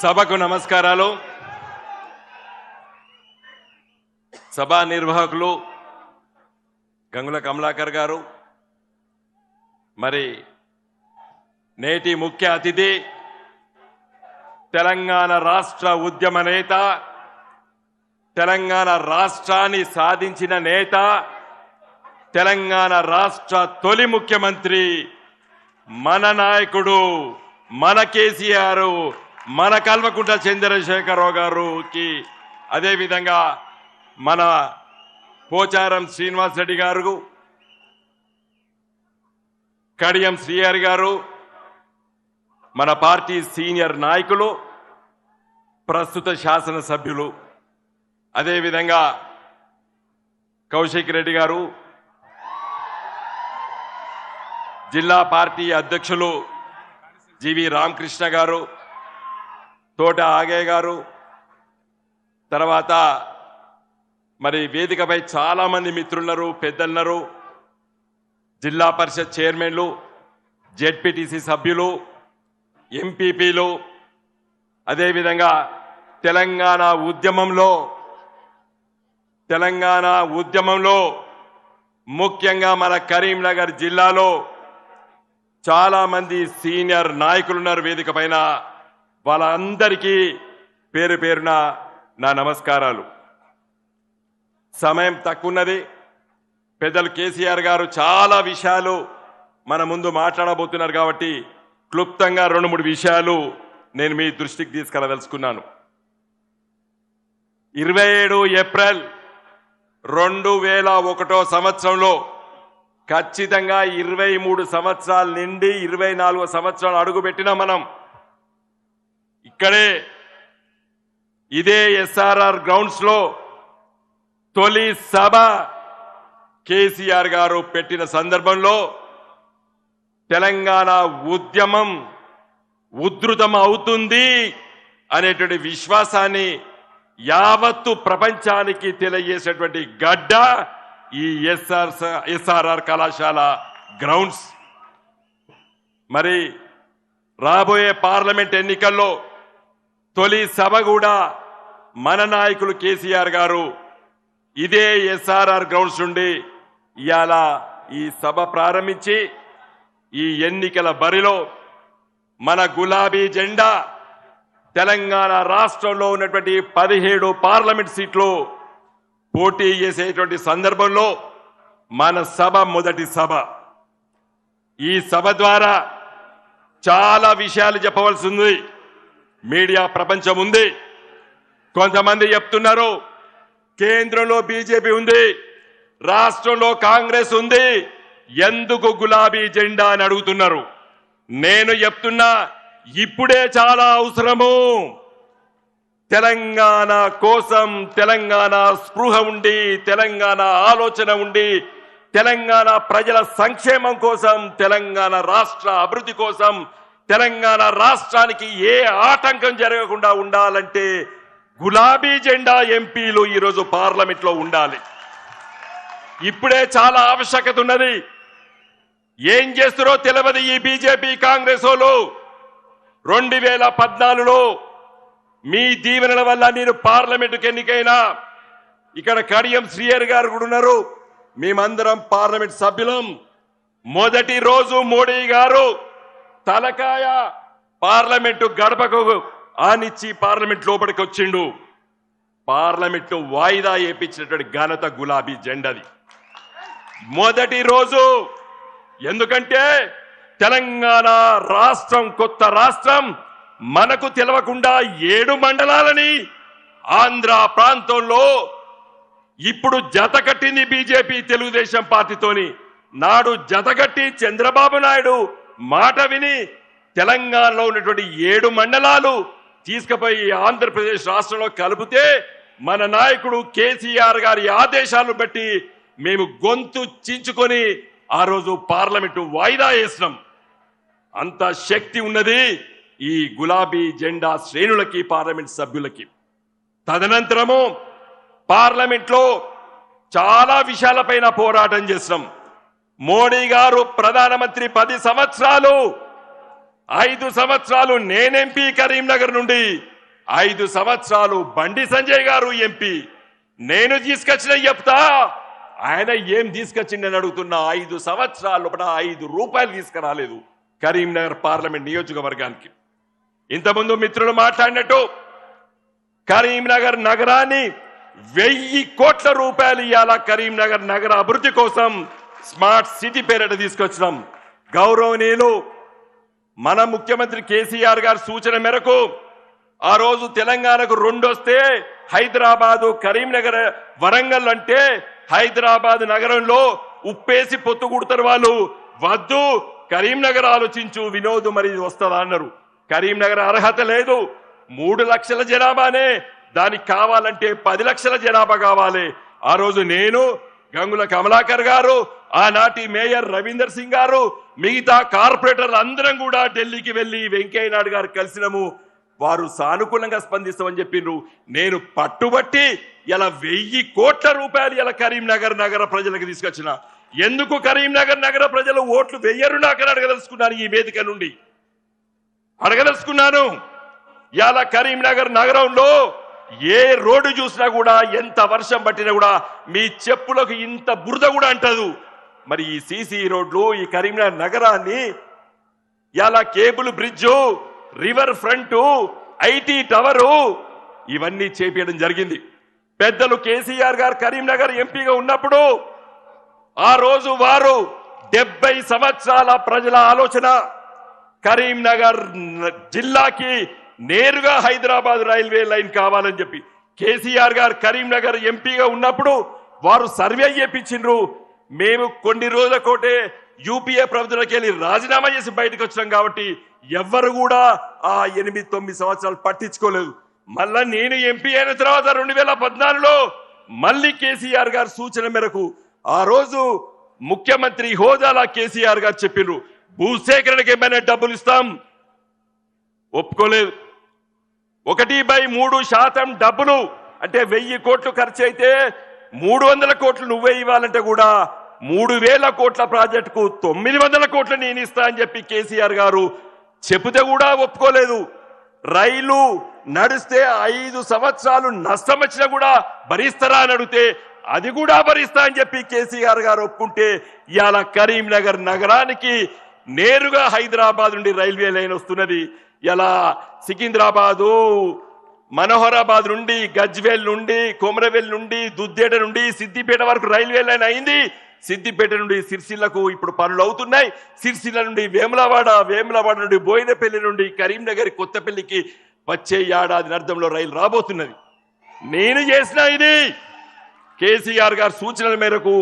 సభకు నమస్కారాలు. సభా నిర్వాహకులు గంగుల కమలాకర్ గారు, మరి నేటి ముఖ్య అతిథి తెలంగాణ రాష్ట్ర ఉద్యమ నేత, తెలంగాణ రాష్ట్రాన్ని సాధించిన నేత, తెలంగాణ రాష్ట్ర తొలి ముఖ్యమంత్రి మన నాయకుడు, మన కేసీఆర్, మన కల్వకుంట్ల చంద్రశేఖరరావు గారికి, అదేవిధంగా మన పోచారం శ్రీనివాస్ రెడ్డి గారు, కడియం శ్రీహరి గారు, మన పార్టీ సీనియర్ నాయకులు, ప్రస్తుత శాసనసభ్యులు, అదేవిధంగా కౌశిక్ రెడ్డి గారు, జిల్లా పార్టీ అధ్యక్షులు జీవి రామకృష్ణ గారు, తోట ఆగయ్య గారు, తర్వాత మరి వేదికపై చాలా మంది మిత్రులున్నారు, పెద్దలున్నారు, జిల్లా పరిషత్ చైర్మన్లు, జెడ్పీటీసీ సభ్యులు, ఎంపీపీలు, అదేవిధంగా తెలంగాణ ఉద్యమంలో ముఖ్యంగా మన కరీంనగర్ జిల్లాలో చాలా మంది సీనియర్ నాయకులు ఉన్నారు వేదిక పైన. వాళ్ళందరికీ పేరు పేరున నా నమస్కారాలు. సమయం తక్కువన్నది. పెద్దలు కేసీఆర్ గారు చాలా విషయాలు మన ముందు మాట్లాడబోతున్నారు కాబట్టి క్లుప్తంగా 2-3 విషయాలు నేను మీ దృష్టికి తీసుకెళ్లదలుచుకున్నాను. 27 ఏప్రిల్ 2001 సంవత్సరంలో ఖచ్చితంగా 23 సంవత్సరాల నుండి 24 సంవత్సరాలు అడుగుపెట్టినా మనం ఇక్కడే ఇదే ఎస్ఆర్ఆర్ గ్రౌండ్స్ లో తొలి సభ కేసీఆర్ గారు పెట్టిన సందర్భంలో తెలంగాణ ఉద్యమం ఉధృతం అవుతుంది అనేటువంటి విశ్వాసాన్ని యావత్తు ప్రపంచానికి తెలియజేసేటువంటి గడ్డ ఈ ఎస్ఆర్ఆర్ కళాశాల గ్రౌండ్స్. మరి రాబోయే పార్లమెంట్ ఎన్నికల్లో తొలి సభ కూడా మన నాయకులు కేసీఆర్ గారు ఇదే ఎస్ఆర్ఆర్ గ్రౌండ్స్ నుండి ఇవాళ ఈ సభ ప్రారంభించి ఈ ఎన్నికల బరిలో మన గులాబీ జెండా తెలంగాణ రాష్ట్రంలో ఉన్నటువంటి 17 పార్లమెంట్ సీట్లు పోటీ చేసేటువంటి సందర్భంలో మన సభ మొదటి సభ. ఈ సభ ద్వారా చాలా విషయాలు చెప్పవలసి ఉంది. మీడియా ప్రపంచం ఉంది. కొంతమంది చెప్తున్నారు కేంద్రంలో బీజేపీ ఉంది, రాష్ట్రంలో కాంగ్రెస్ ఉంది, ఎందుకు గులాబీ జెండా అని అడుగుతున్నారు. నేను చెప్తున్నా ఇప్పుడే చాలా అవసరము. తెలంగాణ కోసం, తెలంగాణ స్పృహ ఉండి, తెలంగాణ ఆలోచన ఉండి, తెలంగాణ ప్రజల సంక్షేమం కోసం, తెలంగాణ రాష్ట్ర అభివృద్ధి కోసం, తెలంగాణ రాష్ట్రానికి ఏ ఆటంకం జరగకుండా ఉండాలంటే గులాబీ జెండా ఎంపీలు ఈరోజు పార్లమెంట్ లో ఉండాలి. ఇప్పుడే చాలా ఆవశ్యకత ఉన్నది. ఏం చేస్తారో తెలియదు ఈ బీజేపీ కాంగ్రెస్ వాళ్ళు. 2014లో మీ దీవెనల వల్ల నేను పార్లమెంటుకు ఎన్నికైనా, ఇక్కడ కడియం శ్రీహరి గారు కూడా ఉన్నారు, మేమందరం పార్లమెంట్ సభ్యులం. మొదటి రోజు మోడీ గారు తలకాయ పార్లమెంటు గడపకు ఆనిచ్చి పార్లమెంట్ లోపలికి వచ్చిండు. పార్లమెంట్ వాయిదా వేయించినటువంటి ఘనత గులాబీ జెండాది మొదటి రోజు. ఎందుకంటే తెలంగాణ రాష్ట్రం, కొత్త రాష్ట్రం, మనకు తెలవకుండా 7 మండలాలని ఆంధ్ర ప్రాంతంలో ఇప్పుడు జత కట్టింది బీజేపీ తెలుగుదేశం పార్టీతోని. నాడు జతగట్టి చంద్రబాబు నాయుడు మాట విని తెలంగాణలో ఉన్నటువంటి 7 మండలాలు తీసుకుపోయి ఆంధ్రప్రదేశ్ రాష్ట్రంలో కలిపితే మన నాయకుడు కేసీఆర్ గారి ఆదేశాలను బట్టి మేము గొంతు చించుకొని ఆ రోజు పార్లమెంటు వాయిదా వేసినాం. అంత శక్తి ఉన్నది ఈ గులాబీ జెండా శ్రేణులకి, పార్లమెంట్ సభ్యులకి. తదనంతరము పార్లమెంట్ లో చాలా విషయాలపైన పోరాటం చేసినాం. మోడీ గారు ప్రధానమంత్రి 10 సంవత్సరాలు 5 సంవత్సరాలు నేనెంపీ కరీంనగర్ నుండి, 5 సంవత్సరాలు బండి సంజయ్ గారు ఎంపీ. నేను తీసుకొచ్చిన చెప్తా, ఆయన ఏం తీసుకొచ్చిండని అడుగుతున్నా. 5 సంవత్సరాల లోపల 5 రూపాయలు తీసుకురాలేదు కరీంనగర్ పార్లమెంట్ నియోజకవర్గానికి. ఇంతకుముందు మిత్రులు మాట్లాడినట్టు కరీంనగర్ నగరాన్ని 1000 కోట్ల రూపాయలు ఇవాళ కరీంనగర్ నగర అభివృద్ధి కోసం స్మార్ట్ సిటీ పేరిట తీసుకొచ్చినాం. గౌరవనీయులు మన ముఖ్యమంత్రి కేసీఆర్ గారి సూచన మేరకు ఆ రోజు తెలంగాణకు 2 వస్తే హైదరాబాదు, కరీంనగర్, వరంగల్ అంటే హైదరాబాద్ నగరంలో ఉప్పేసి పొత్తు కుడతారు వాళ్ళు. వద్దు, కరీంనగర్ ఆలోచించు వినోద్, మరి వస్తుందా అన్నారు. కరీంనగర్ అర్హత లేదు, 3 లక్షల జనాభానే, దానికి కావాలంటే 10 లక్షల జనాభా కావాలి. ఆ రోజు నేను, గంగుల కమలాకర్ గారు, ఆనాటి మేయర్ రవీందర్ సింగ్ గారు, మిగతా కార్పొరేటర్లు అందరం కూడా ఢిల్లీకి వెళ్లి వెంకయ్య నాయుడు గారు కలిసినాము. వారు సానుకూలంగా స్పందిస్తామని చెప్పిండ్రు. నేను పట్టుబట్టి ఇలా 1000 కోట్ల రూపాయలు ఇలా కరీంనగర్ నగర ప్రజలకు తీసుకొచ్చిన. ఎందుకు కరీంనగర్ నగర ప్రజలు ఓట్లు వెయ్యరు నాకు అడగదలుచుకున్నాను. ఈ వేదిక నుండి అడగదలుచుకున్నాను. ఇలా కరీంనగర్ నగరంలో ఏ రోడ్డు చూసినా కూడా, ఎంత వర్షం పట్టినా కూడా మీ చెప్పులకు ఇంత బురద కూడా అంటదు. మరి ఈ సీసీ రోడ్లు, ఈ కరీంనగర్ నగరాన్ని ఇలా cable bridge, river front, IT tower ఇవన్నీ చేపించడం జరిగింది. పెద్దలు కేసీఆర్ గారు కరీంనగర్ ఎంపీగా ఉన్నప్పుడు ఆ రోజు వారు 70 సంవత్సరాల ప్రజల ఆలోచన కరీంనగర్ జిల్లాకి నేరుగా హైదరాబాద్ రైల్వే లైన్ కావాలని చెప్పి కేసీఆర్ గారు కరీంనగర్ ఎంపీగా ఉన్నప్పుడు వారు సర్వే చేయించిండ్రు. మేము కొన్ని రోజుల కోటే యూపీఏ ప్రభుత్వంలోకి వెళ్ళి రాజీనామా చేసి బయటకు వచ్చాం కాబట్టి ఎవ్వరు కూడా ఆ 8-9 సంవత్సరాలు పట్టించుకోలేదు. మళ్ళా నేను ఎంపీ అయిన తర్వాత 2014లో మళ్ళీ కేసీఆర్ గారి సూచన మేరకు ఆ రోజు ముఖ్యమంత్రి హోదాలా కేసీఆర్ గారు చెప్పిండ్రు, భూసేకరణకి ఏమైనా డబ్బులు ఇస్తాం. ఒప్పుకోలేదు. 1/3% డబ్బులు అంటే 1000 కోట్లు ఖర్చు అయితే 300 కోట్లు నువ్వే ఇవ్వాలంటే కూడా 3000 కోట్ల ప్రాజెక్టుకు 900 కోట్లు నేను ఇస్తా అని చెప్పి కేసీఆర్ గారు చెబితే కూడా ఒప్పుకోలేదు. రైలు నడిస్తే 5 సంవత్సరాలు నష్టం వచ్చినా కూడా భరిస్తారా అని అడిగితే అది కూడా భరిస్తా అని చెప్పి కేసీఆర్ గారు ఒప్పుకుంటే ఇవాళ కరీంనగర్ నగరానికి నేరుగా హైదరాబాద్ నుండి రైల్వే లైన్ వస్తున్నది. ఇలా సికింద్రాబాదు, మనోహరాబాద్ నుండి, గజ్వేల్ నుండి, కొమరవెల్ నుండి, దుద్దేట నుండి సిద్దిపేట వరకు రైల్వే లైన్ అయింది. సిద్దిపేట నుండి సిరిసిల్లకు ఇప్పుడు పనులు అవుతున్నాయి. సిరిసిల్ల నుండి వేములవాడ, వేములవాడ నుండి బోయినపల్లి నుండి కరీంనగర్ కొత్తపల్లికి వచ్చే ఏడాది అర్థంలో రైలు రాబోతున్నది. నేను చేసిన ఇది కేసీఆర్ గారి సూచనల మేరకు,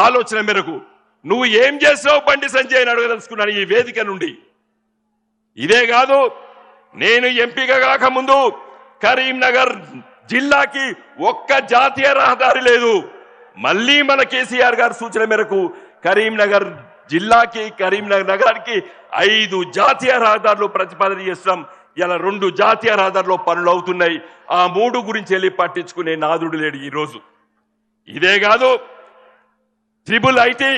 ఆలోచన మేరకు. నువ్వు ఏం చేసావు బండి సంజయ్ అని అడగదలుచుకున్నాను ఈ వేదిక నుండి. ఇదే కాదు, నేను ఎంపీగా కాకముందు కరీంనగర్ జిల్లాకి ఒక్క జాతీయ రహదారి లేదు. మళ్ళీ మన కేసీఆర్ గారి సూచన మేరకు కరీంనగర్ జిల్లాకి, కరీంనగర్ నగరానికి 5 జాతీయ రహదారులు ప్రతిపాదన చేస్తాం. ఇలా 2 జాతీయ రహదారులు పనులు అవుతున్నాయి. ఆ 3 గురించి వెళ్ళి పట్టించుకునే నాదుడు లేడు ఈరోజు. ఇదే కాదు, ట్రిపుల్ ఐటీ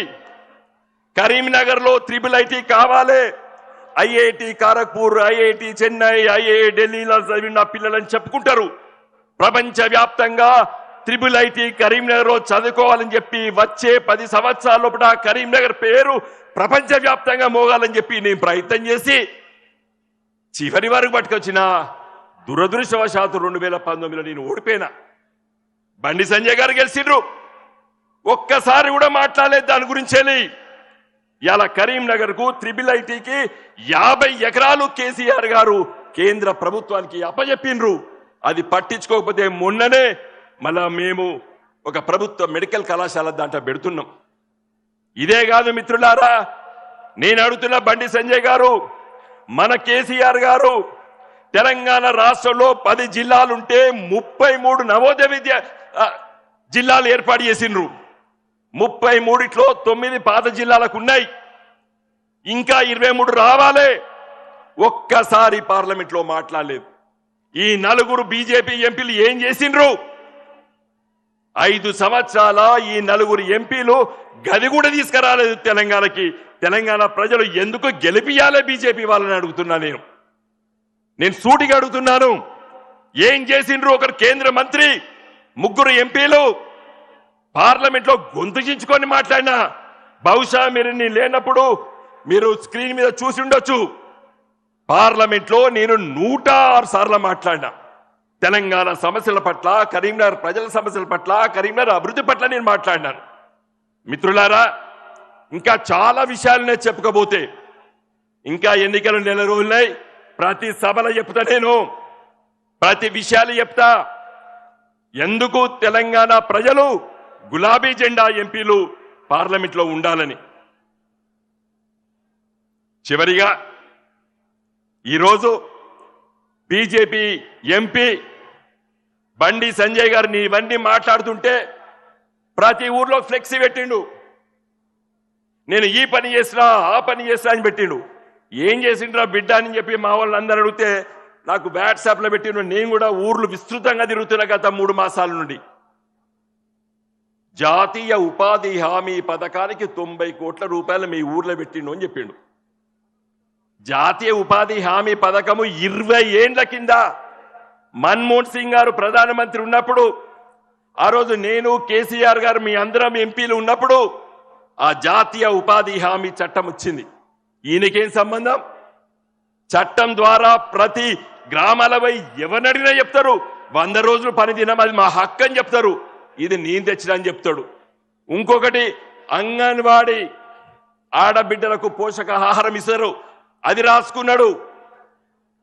కరీంనగర్ లో ట్రిపుల్ ఐటీ కావాలి. ఐఐటి కారక్పూర్, ఐఐటి చెన్నై, ఐఐ ఢిల్లీలో చదివిన పిల్లలని చెప్పుకుంటారు. ప్రపంచ వ్యాప్తంగా ట్రిపుల్ ఐటీ కరీంనగర్ లో చదువుకోవాలని చెప్పి వచ్చే 10 సంవత్సరాల లోపల కరీంనగర్ పేరు ప్రపంచ వ్యాప్తంగా మోగాలని చెప్పి నేను ప్రయత్నం చేసి చివరి వరకు పట్టుకొచ్చిన దురదృష్టవశాత్తు 2019లో నేను ఓడిపోయినా. బండి సంజయ్ గారు గెలిచిండ్రు. ఒక్కసారి కూడా మాట్లాడలేదు దాని గురించి. ఇలా కరీంనగర్ కు ట్రిపుల్ ఐటీకి 50 ఎకరాలు కేసీఆర్ గారు కేంద్ర ప్రభుత్వానికి అప్పచెప్పిండ్రు. అది పట్టించుకోకపోతే మొన్ననే మళ్ళా మేము ఒక ప్రభుత్వ మెడికల్ కళాశాల దాంట్లో పెడుతున్నాం. ఇదే కాదు మిత్రులారా, నేను అడుగుతున్న బండి సంజయ్ గారు, మన కేసీఆర్ గారు తెలంగాణ రాష్ట్రంలో 10 జిల్లాలుంటే 33 నవోదయ విద్య జిల్లాలు ఏర్పాటు చేసిండ్రు. 33లో 9 పాత జిల్లాలకు ఉన్నాయి, ఇంకా 23 రావాలి. ఒక్కసారి పార్లమెంట్ లో మాట్లాడలేదు. ఈ 4 బీజేపీ ఎంపీలు ఏం చేసిండ్రు? 5 సంవత్సరాల ఈ 4 ఎంపీలు గది కూడా తీసుకురాలేదు తెలంగాణకి. తెలంగాణ ప్రజలు ఎందుకు గెలిపియాలే బీజేపీ వాళ్ళని అడుగుతున్నా నేను సూటిగా అడుగుతున్నాను. ఏం చేసిండ్రు? ఒకరు కేంద్ర మంత్రి, ముగ్గురు ఎంపీలు పార్లమెంట్లో గొంతు చించుకొని మాట్లాడినా బహుశా మీరు లేనప్పుడు మీరు స్క్రీన్ మీద చూసి ఉండొచ్చు. పార్లమెంట్లో నేను 106 సార్లు మాట్లాడినా. తెలంగాణ సమస్యల పట్ల, కరీంనగర్ ప్రజల సమస్యల పట్ల, కరీంనగర్ అభివృద్ధి పట్ల నేను మాట్లాడినాను. మిత్రులారా, ఇంకా చాలా విషయాలనే చెప్పుకోబోతే ఇంకా ఎన్నికలు నెల రోజులున్నాయి. ప్రతి సభలో చెప్తా, నేను ప్రతి విషయాలు చెప్తా. ఎందుకు తెలంగాణ ప్రజలు గులాబీ జెండా ఎంపీలు పార్లమెంట్లో ఉండాలని. చివరిగా ఈరోజు బీజేపీ ఎంపీ బండి సంజయ్ గారు ఇవన్నీ మాట్లాడుతుంటే ప్రతి ఊర్లో ఫ్లెక్సీ పెట్టిండు. నేను ఈ పని చేసినా, ఆ పని చేసినా అని పెట్టిండు. ఏం చేసిండ్రా బిడ్డ అని చెప్పి మా వాళ్ళందరూ అడిగితే నాకు వాట్సాప్లో పెట్టిండు. నేను కూడా ఊర్లు విస్తృతంగా తిరుగుతున్నా గత 3 మాసాల నుండి. జాతీయ ఉపాధి హామీ పథకానికి 90 కోట్ల రూపాయలు మీ ఊర్లో పెట్టిండు అని చెప్పిండు. జాతీయ ఉపాధి హామీ పథకము 20 ఏండ్ల కింద మన్మోహన్ సింగ్ గారు ప్రధానమంత్రి ఉన్నప్పుడు, ఆ రోజు నేను కేసీఆర్ గారు మీ అందరం ఎంపీలు ఉన్నప్పుడు ఆ జాతీయ ఉపాధి హామీ చట్టం వచ్చింది. ఈయనకేం సంబంధం? చట్టం ద్వారా ప్రతి గ్రామాలపై ఎవరినడిగినా చెప్తారు 100 రోజులు పని దినం, అది మా హక్కు అని చెప్తారు. ఇది నేను తెచ్చినా అని చెప్తాడు. ఇంకొకటి అంగన్వాడీ ఆడబిడ్డలకు పోషకాహారం ఇస్తారు, అది రాసుకున్నాడు.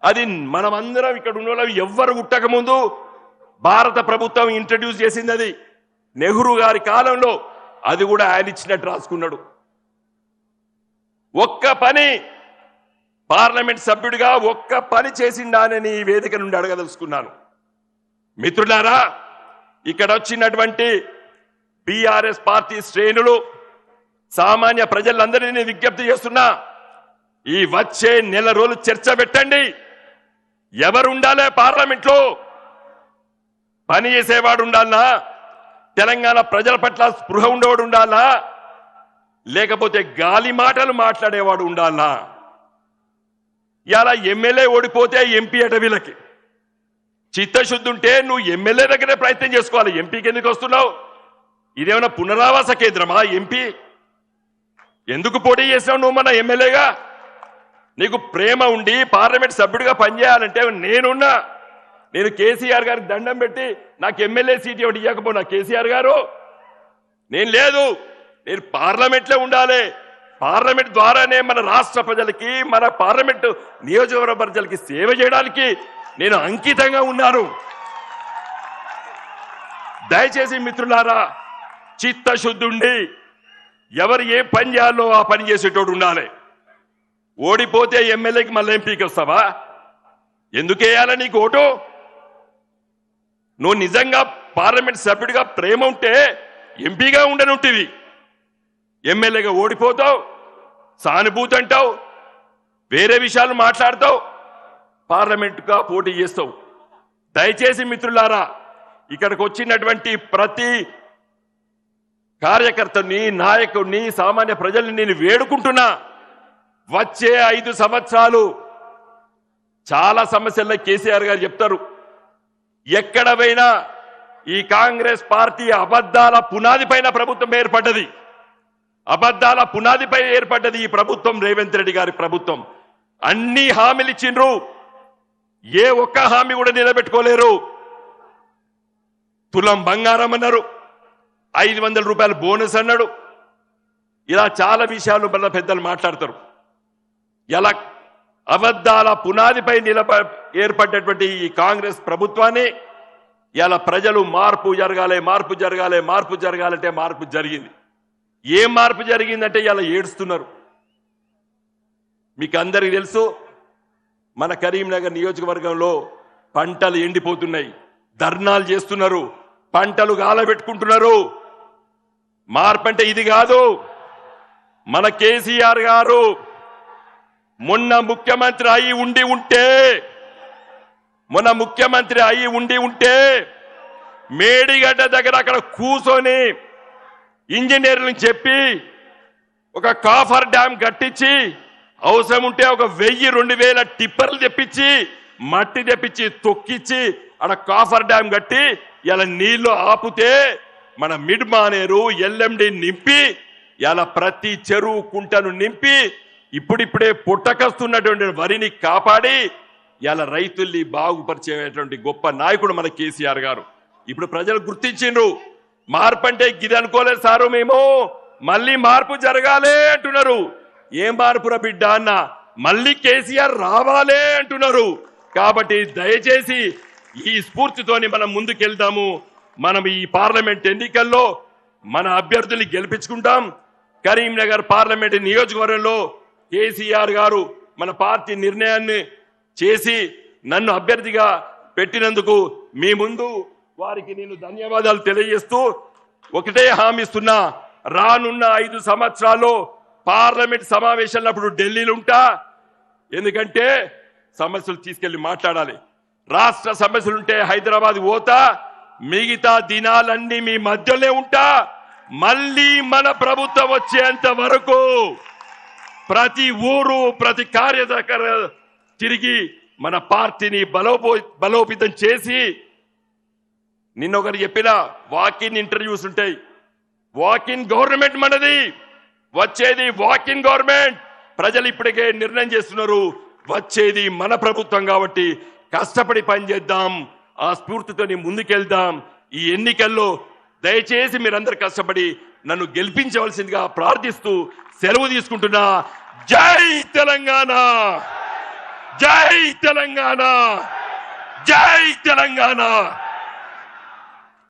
అది మనమందరం ఇక్కడ ఉన్న వాళ్ళు ఎవ్వరు పుట్టక ముందు భారత ప్రభుత్వం ఇంట్రడ్యూస్ చేసింది. అది నెహ్రూ గారి కాలంలో, అది కూడా ఆయన ఇచ్చినట్టు రాసుకున్నాడు. ఒక్క పని పార్లమెంట్ సభ్యుడిగా ఒక్క పని చేసిండానని ఈ వేదిక నుండి అడగదలుచుకున్నాను. మిత్రులారా, ఇక్కడ వచ్చినటువంటి బీఆర్ఎస్ పార్టీ శ్రేణులు, సామాన్య ప్రజలందరినీ విజ్ఞప్తి చేస్తున్నా, ఈ వచ్చే నెల రోజులు చర్చ పెట్టండి. ఎవరు ఉండాలి పార్లమెంట్లో? పని చేసేవాడు ఉండాలనా? తెలంగాణ ప్రజల పట్ల స్పృహ ఉండేవాడు ఉండాలా? లేకపోతే గాలి మాటలు మాట్లాడేవాడు ఉండాలా? ఇలా ఎమ్మెల్యే ఓడిపోతే ఎంపీ అట. వీళ్ళకి చిత్తశుద్ధి ఉంటే నువ్వు ఎమ్మెల్యే దగ్గరే ప్రయత్నం చేసుకోవాలి. ఎంపీకి ఎందుకు వస్తున్నావు? ఇదేమన్నా పునరావాస కేంద్రమా? ఎంపీ ఎందుకు పోటీ చేసినావు నువ్వు మన ఎమ్మెల్యేగా? నీకు ప్రేమ ఉండి పార్లమెంట్ సభ్యుడిగా పనిచేయాలంటే నేనున్నా. నేను కేసీఆర్ గారికి దండం పెట్టి నాకు ఎమ్మెల్యే సీట్ ఒకటి ఇవ్వకపోయినా కేసీఆర్ గారు, నేను లేదు, నేను పార్లమెంట్లో ఉండాలి. పార్లమెంట్ ద్వారానే మన రాష్ట్ర ప్రజలకి, మన పార్లమెంటు నియోజకవర్గ ప్రజలకి సేవ చేయడానికి నేను అంకితంగా ఉన్నాను. దయచేసి మిత్రులారా, చిత్తశుద్ధి ఉండి ఎవరు ఏ పని చేయాలో ఆ పని చేసేటోడు ఉండాలి. ఓడిపోతే ఎమ్మెల్యేకి మళ్ళీ ఎంపీకి వస్తావా? ఎందుకు వేయాలి నీకు ఓటు? నువ్వు నిజంగా పార్లమెంట్ సభ్యుడిగా ప్రేమ ఉంటే ఎంపీగా ఉండనుంటివి. ఎమ్మెల్యేగా ఓడిపోతావు, సానుభూతి అంటావు, వేరే విషయాలు మాట్లాడతావు, పార్లమెంటుగా పోటీ చేస్తావు. దయచేసి మిత్రులారా, ఇక్కడికి వచ్చినటువంటి ప్రతి కార్యకర్తని, నాయకుడిని, సామాన్య ప్రజల్ని నేను వేడుకుంటున్నా, వచ్చే 5 సంవత్సరాలు చాలా సమస్యల్లో కేసీఆర్ గారు చెప్తారు. ఎక్కడ పోయినా ఈ కాంగ్రెస్ పార్టీ అబద్ధాల పునాది పైన ప్రభుత్వం ఏర్పడ్డది. అబద్ధాల పునాదిపై ఏర్పడ్డది ఈ ప్రభుత్వం, రేవంత్ రెడ్డి గారి ప్రభుత్వం. అన్ని హామీలు ఇచ్చిండ్రు, ఏ ఒక్క హామీ కూడా నిలబెట్టుకోలేరు. తులం బంగారం అన్నారు, 500 రూపాయల బోనస్ అన్నాడు. ఇలా చాలా విషయాలు మన పెద్దలు మాట్లాడతారు. ఎలా అబద్ధాల పునాదిపై ఏర్పడ్డటువంటి ఈ కాంగ్రెస్ ప్రభుత్వాన్ని ఇలా ప్రజలు మార్పు జరగాలి, మార్పు జరగాలి, మార్పు జరగాలంటే మార్పు జరిగింది. ఏం మార్పు జరిగిందంటే ఇలా ఏడుస్తున్నారు. మీకు అందరికీ తెలుసు, మన కరీంనగర్ నియోజకవర్గంలో పంటలు ఎండిపోతున్నాయి, ధర్నాలు చేస్తున్నారు, పంటలు గాలబెట్టుకుంటున్నారు. మార్పు అంటే ఇది కాదు. మన కేసీఆర్ గారు మొన్న ముఖ్యమంత్రి అయి ఉండి ఉంటే మేడిగడ్డ దగ్గర అక్కడ కూర్చొని ఇంజనీర్లను చెప్పి ఒక కాఫర్ డ్యామ్ కట్టించి అవసరం ఉంటే ఒక 1000-2000 టిప్పర్లు తెప్పించి మట్టి తెప్పించి తొక్కిచ్చి అక్కడ కాఫర్ డ్యామ్ కట్టి ఇలా నీళ్లు ఆపుతే మన మిడ్ మానేరు ఎల్ఎండి నింపి ఇలా ప్రతి చెరువు కుంటను నింపి ఇప్పుడిప్పుడే పుట్టకస్తున్నటువంటి వరిని కాపాడి ఇలా రైతుల్ని బాగుపరిచేటువంటి గొప్ప నాయకుడు మన కేసీఆర్ గారు. ఇప్పుడు ప్రజలు గుర్తించిండ్రు. మార్పు అంటే గిది అనుకోలేదు సారు, మేము మళ్ళీ మార్పు జరగాలే అంటున్నారు. ఏం మార్పురా బిడ్డ అన్న, మళ్ళీ కేసీఆర్ రావాలే అంటున్నారు. కాబట్టి దయచేసి ఈ స్ఫూర్తితోని మనం ముందుకెళ్దాము. మనం ఈ పార్లమెంట్ ఎన్నికల్లో మన అభ్యర్థుల్ని గెలిపించుకుంటాం. కరీంనగర్ పార్లమెంట్ నియోజకవర్గంలో కేసీఆర్ గారు మన పార్టీ నిర్ణయాన్ని చేసి నన్ను అభ్యర్థిగా పెట్టినందుకు మీ ముందు వారికి నేను ధన్యవాదాలు తెలియజేస్తూ ఒకటే హామీ ఇస్తున్నా, రానున్న 5 సంవత్సరాల్లో పార్లమెంట్ సమావేశాలప్పుడు ఢిల్లీలో ఉంటా. ఎందుకంటే సమస్యలు తీసుకెళ్లి మాట్లాడాలి. రాష్ట్ర సమస్యలుంటే హైదరాబాద్ పోతా, మిగతా దినాలన్నీ మీ మధ్యలో ఉంటా. మళ్ళీ మన ప్రభుత్వం వచ్చేంత వరకు ప్రతి ఊరు ప్రతి కార్యదర్శి తిరిగి మన పార్టీని బలోపేతం చేసి, నిన్నొకరు చెప్పిన వాకిన్ ఇంటర్వ్యూస్ ఉంటాయి. వాకిన్ గవర్నమెంట్ మనది, వచ్చేది వాకిన్ గవర్నమెంట్. ప్రజలు ఇప్పటికే నిర్ణయం చేస్తున్నారు, వచ్చేది మన ప్రభుత్వం. కాబట్టి కష్టపడి పనిచేద్దాం, ఆ స్ఫూర్తితో ముందుకెళ్దాం. ఈ ఎన్నికల్లో దయచేసి మీరందరూ కష్టపడి నన్ను గెలిపించవలసిందిగా ప్రార్థిస్తూ సెలవు తీసుకుంటున్నా. జై తెలంగాణ, జై తెలంగాణ, జై తెలంగాణ.